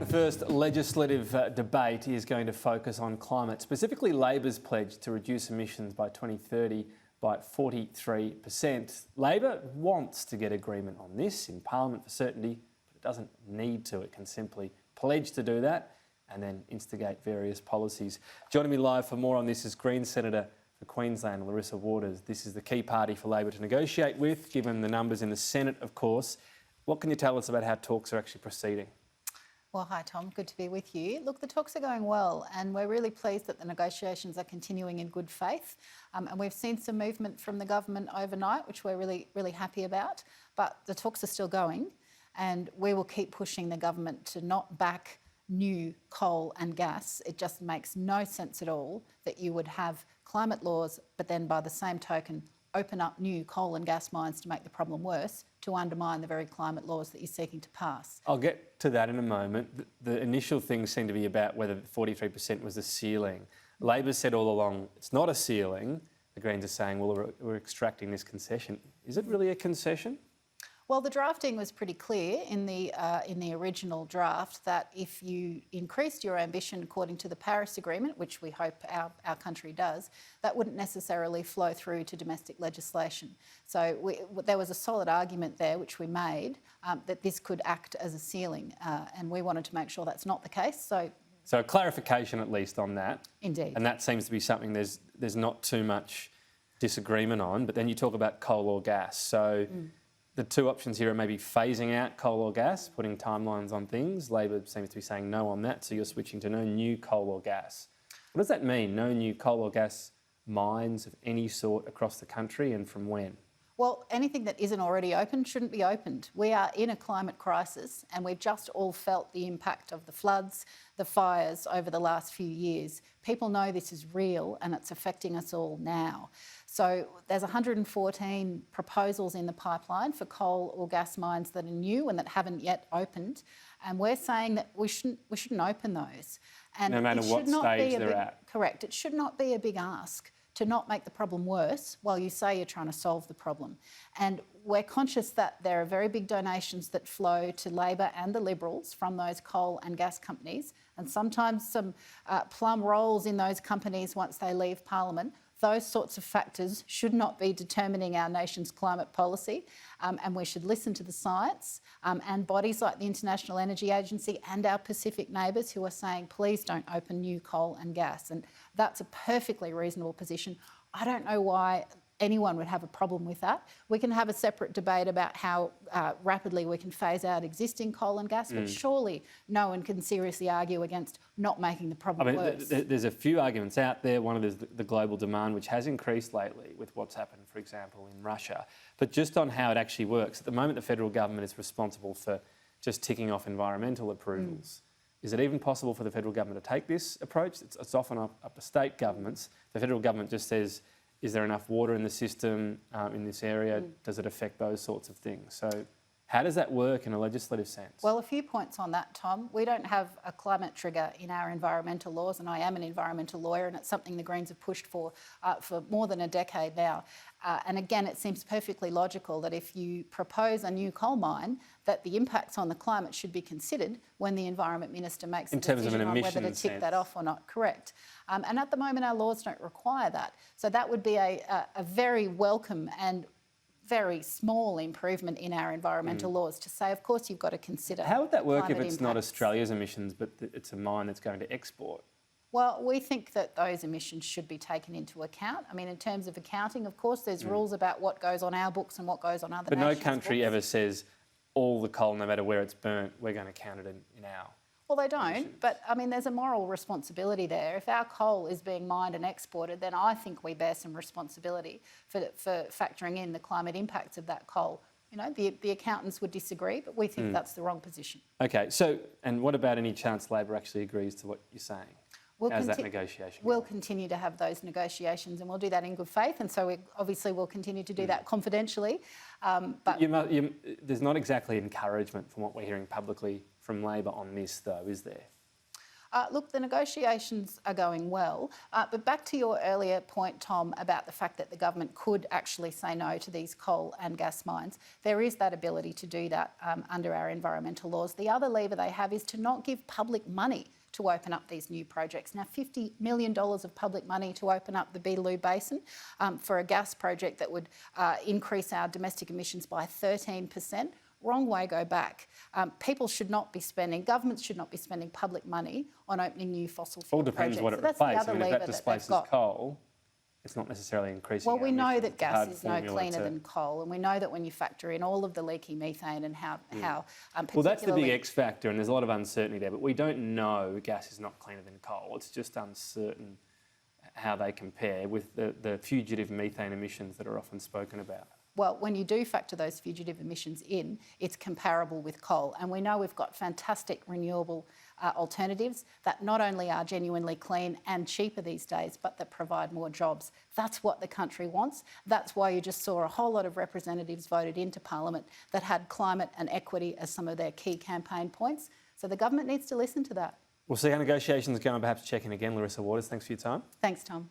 first legislative debate is going to focus on climate, specifically Labor's pledge to reduce emissions by 2030 by 43%. Labor wants to get agreement on this in Parliament for certainty, but it doesn't need to. It can simply pledge to do that and then instigate various policies. Joining me live for more on this is Greens Senator for Queensland, Larissa Waters. This is the key party for Labor to negotiate with, given the numbers in the Senate, of course. What can you tell us about how talks are actually proceeding? Well, hi Tom, good to be with you. Look, the talks are going well and we're really pleased that the negotiations are continuing in good faith. And we've seen some movement from the government overnight, which we're really happy about, but the talks are still going and we will keep pushing the government to not back new coal and gas. It just makes no sense at all that you would have climate laws, but then by the same token, open up new coal and gas mines to make the problem worse, to undermine the very climate laws that you're seeking to pass. I'll get to that in a moment. The initial things seem to be about whether 43% was the ceiling. Labor said all along it's not a ceiling. The Greens are saying, well, we're extracting this concession. Is it really a concession? Well, the drafting was pretty clear in the original draft that if you increased your ambition according to the Paris Agreement, which we hope our country does, that wouldn't necessarily flow through to domestic legislation. So there was a solid argument there, which we made, that this could act as a ceiling, and we wanted to make sure that's not the case. So a clarification at least on that. Indeed. And that seems to be something there's not too much disagreement on. But then you talk about coal or gas. So the two options here are maybe phasing out coal or gas, putting timelines on things. Labor seems to be saying no on that, so you're switching to no new coal or gas. What does that mean, no new coal or gas mines of any sort across the country, and from when? Well, anything that isn't already open shouldn't be opened. We are in a climate crisis and we've just all felt the impact of the floods, the fires over the last few years. People know this is real and it's affecting us all now. So there's 114 proposals in the pipeline for coal or gas mines that are new and that haven't yet opened. And we're saying that we shouldn't open those. And no matter what stage they're at. Correct. It should not be a big ask to not make the problem worse while you say you're trying to solve the problem. And we're conscious that there are very big donations that flow to Labor and the Liberals from those coal and gas companies, and sometimes some plum rolls in those companies once they leave Parliament. Those sorts of factors should not be determining our nation's climate policy, and we should listen to the science and bodies like the International Energy Agency and our Pacific neighbours who are saying, please don't open new coal and gas. And that's a perfectly reasonable position. I don't know why anyone would have a problem with that. We can have a separate debate about how rapidly we can phase out existing coal and gas, but surely no one can seriously argue against not making the problem worse. There's a few arguments out there. One of them is the global demand, which has increased lately with what's happened, for example, in Russia. But just on how it actually works, at the moment the federal government is responsible for just ticking off environmental approvals. Is it even possible for the federal government to take this approach? It's often up to state governments. The federal government just says, is there enough water in the system in this area? Does it affect those sorts of things? So how does that work in a legislative sense? Well, a few points on that, Tom. We don't have a climate trigger in our environmental laws, and I am an environmental lawyer, and it's something the Greens have pushed for more than a decade now. And again, it seems perfectly logical that if you propose a new coal mine, that the impacts on the climate should be considered when the Environment Minister makes a decision on whether to tick that off or not. Correct. And at the moment, our laws don't require that. So that would be a very welcome and very small improvement in our environmental laws to say, of course, you've got to consider. How would that work if it's impacts. not Australia's emissions, but it's a mine that's going to export? Well, we think that those emissions should be taken into account. I mean, in terms of accounting, of course, there's rules about what goes on our books and what goes on other nations' But no country books. ever says all the coal, no matter where it's burnt, we're going to count it in our. Well, they don't, but I mean, there's a moral responsibility there. If our coal is being mined and exported, then I think we bear some responsibility for factoring in the climate impacts of that coal. You know, the accountants would disagree, but we think that's the wrong position. Okay, so, and what about any chance Labor actually agrees to what you're saying? How's that negotiation We'll going? continue to have those negotiations and we'll do that in good faith, and so we obviously will continue to do that confidentially. But there's not exactly encouragement from what we're hearing publicly from Labor on this, though, is there? Look, the negotiations are going well, but back to your earlier point, Tom, about the fact that the government could actually say no to these coal and gas mines. There is that ability to do that under our environmental laws. The other lever they have is to not give public money to open up these new projects. Now, $50 million of public money to open up the Beetaloo Basin for a gas project that would increase our domestic emissions by 13%. Wrong way, go back. People should not be spending, governments should not be spending public money on opening new fossil fuel projects. All depends what it replaces. I mean, if that displaces coal, it's not necessarily increasing. Well, we know that gas is no cleaner than coal, and we know that when you factor in all of the leaky methane and how well, that's the big X factor, and there's a lot of uncertainty there. But we don't know gas is not cleaner than coal. It's just uncertain how they compare with the fugitive methane emissions that are often spoken about. Well, when you do factor those fugitive emissions in, it's comparable with coal. And we know we've got fantastic renewable alternatives that not only are genuinely clean and cheaper these days, but that provide more jobs. That's what the country wants. That's why you just saw a whole lot of representatives voted into Parliament that had climate and equity as some of their key campaign points. So the government needs to listen to that. We'll see how negotiations go and perhaps check in again. Larissa Waters, thanks for your time. Thanks, Tom.